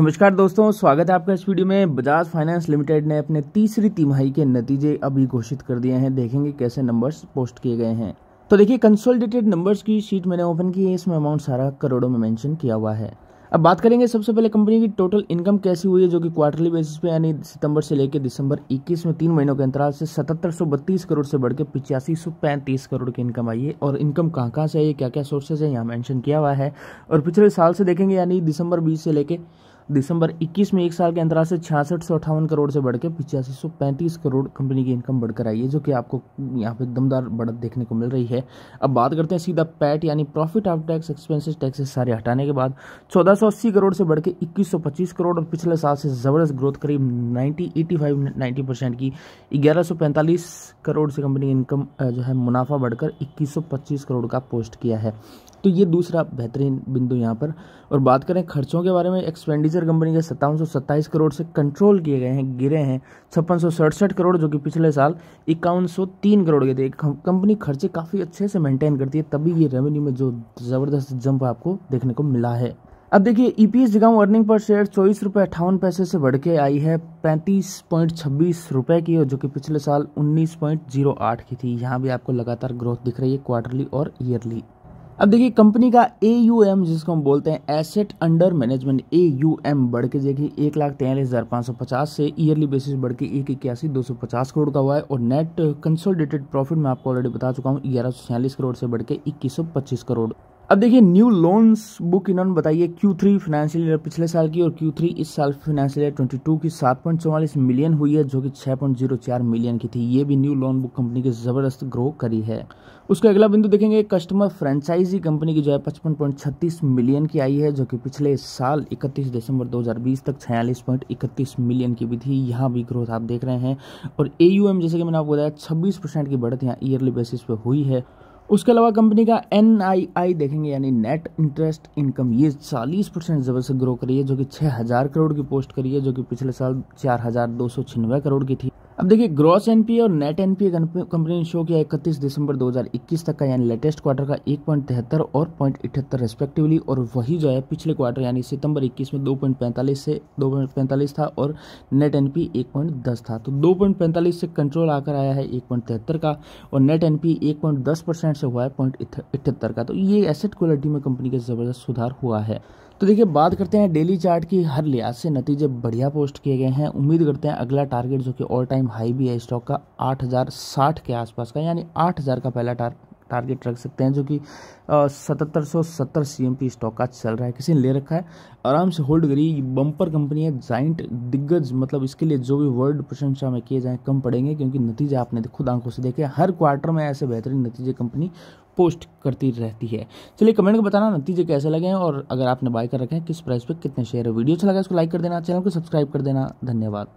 नमस्कार दोस्तों, स्वागत है आपका इस वीडियो में। बजाज फाइनेंस लिमिटेड ने अपने तीसरी तिमाही के नतीजे अभी घोषित कर दिए हैं। देखेंगे कैसे नंबर्स पोस्ट किए गए हैं। तो देखिए, कंसोलिडेटेड नंबर्स की शीट मैंने ओपन की है। इसमें अमाउंट सारा करोड़ों में मेंशन किया हुआ है। अब बात करेंगे सबसे पहले कंपनी की टोटल इनकम कैसी हुई है, जो कि क्वार्टरली बेसिस पे यानी सितंबर से लेकर दिसंबर 21 में 3 महीनों के अंतराल से 7732 करोड़ से बढ़ के 8535 करोड़ की इनकम आई है। और इनकम कहाँ से है, क्या क्या सोर्सेज है, यहाँ मेंशन किया हुआ है। और पिछले साल से देखेंगे यानी दिसंबर 20 से लेके दिसंबर 21 में एक साल के अंतराल से 6658 करोड़ से बढ़ के 8535 करोड़ कंपनी की इनकम बढ़कर आई है, जो कि आपको यहाँ पे दमदार बढ़त देखने को मिल रही है। अब बात करते हैं सीधा पैट यानी profit after tax expenses taxes सारे हटाने के बाद 1480 करोड़ से बढ़ के 2125 करोड़। और पिछले साल से जबरदस्त ग्रोथ करीब 90% की 1145 करोड़ से कंपनी की इनकम जो है मुनाफा बढ़कर 2125 करोड़ का पोस्ट किया है। तो ये दूसरा बेहतरीन बिंदु यहाँ पर। और बात करें खर्चों के बारे में, एक्सपेंडिचर कंपनी के 5727 करोड़ से कंट्रोल किए गए हैं, गिरे हैं 5667 करोड़, जो कि पिछले साल 5103 करोड़ के थे। कंपनी खर्चे काफ़ी अच्छे से मेंटेन करती है, तभी ये रेवेन्यू में जो ज़बरदस्त जंप आपको देखने को मिला है। अब देखिए, ईपीएस जगह अर्निंग पर शेयर 24.58 से बढ़ के आई है 35.26 रुपये की, जो कि पिछले साल 19.08 की थी। यहाँ भी आपको लगातार ग्रोथ दिख रही है क्वार्टरली और ईयरली। अब देखिए, कंपनी का AUM जिसको हम बोलते हैं एसेट अंडर मैनेजमेंट AUM बढ़ के देखिए 1,43,550 से ईयरली बेसिस बढ़ के 1,81,250 करोड़ का हुआ है। और नेट कंसोलिडेटेड प्रॉफिट मैं आपको ऑलरेडी बता चुका हूँ 1146 करोड़ से बढ़ के 2125 करोड़। अब देखिए, न्यू लोन्स बुक इन्होंने बताइए Q3 फाइनेंशियल ईयर पिछले साल की और Q3 इस साल फाइनेंशियल ईयर 22 की 7.44 मिलियन हुई है, जो कि 6.04 मिलियन की थी। ये भी न्यू लोन बुक कंपनी की जबरदस्त ग्रो करी है। उसका अगला बिंदु देखेंगे, कस्टमर फ्रेंचाइजी कंपनी की जो है 55.36 मिलियन की आई है, जो कि पिछले साल 31 दिसंबर 2020 तक 46.31 मिलियन की भी थी। यहाँ भी ग्रोथ आप देख रहे हैं। और AUM जैसे कि मैंने आपको बताया 26% की बढ़त यहाँ ईयरली बेसिस पे हुई है। उसके अलावा कंपनी का NII देखेंगे यानी नेट इंटरेस्ट इनकम, ये 40% जबरदस्त ग्रो करी है, जो कि 6000 करोड़ की पोस्ट करी है, जो कि पिछले साल 4296 करोड़ की थी। अब देखिए, ग्रॉस NPA और नेट NPA कंपनी ने शो किया 31 दिसंबर 2021 तक का, यानी लेटेस्ट क्वार्टर का 1.73 और 0.78 रेस्पेक्टिवली। और वही जो है पिछले क्वार्टर यानी सितंबर 21 में 2.45 था और नेट NPA 1.10 था। तो 2.45 से कंट्रोल आकर आया है 1.73 का, और नेट NPA 1.10% से हुआ है 0.78 का। तो ये एसेट क्वालिटी में कंपनी का जबरदस्त सुधार हुआ है। तो देखिए, बात करते हैं डेली चार्ट की। हर लिहाज से नतीजे बढ़िया पोस्ट किए गए हैं। उम्मीद करते हैं अगला टारगेट जो कि ऑल टाइम हाई भी है स्टॉक का 8060 के आसपास का, यानी 8000 का पहला टारगेट रख सकते हैं, जो कि 7770 CMP स्टॉक का चल रहा है। किसी ने ले रखा है, आराम से होल्ड करिए। बम्पर कंपनी है, जाइंट दिग्गज, मतलब इसके लिए जो भी वर्ड प्रशंसा में किए जाए कम पड़ेंगे, क्योंकि नतीजे आपने खुद आंखों से देखे। हर क्वार्टर में ऐसे बेहतरीन नतीजे कंपनी पोस्ट करती रहती है। चलिए कमेंट में बताना नतीजे कैसे लगे हैं, और अगर आपने बाय कर रखे हैं किस प्राइस पे कितने शेयर है। वीडियो अच्छा लगा इसको लाइक कर देना, चैनल को सब्सक्राइब कर देना। धन्यवाद।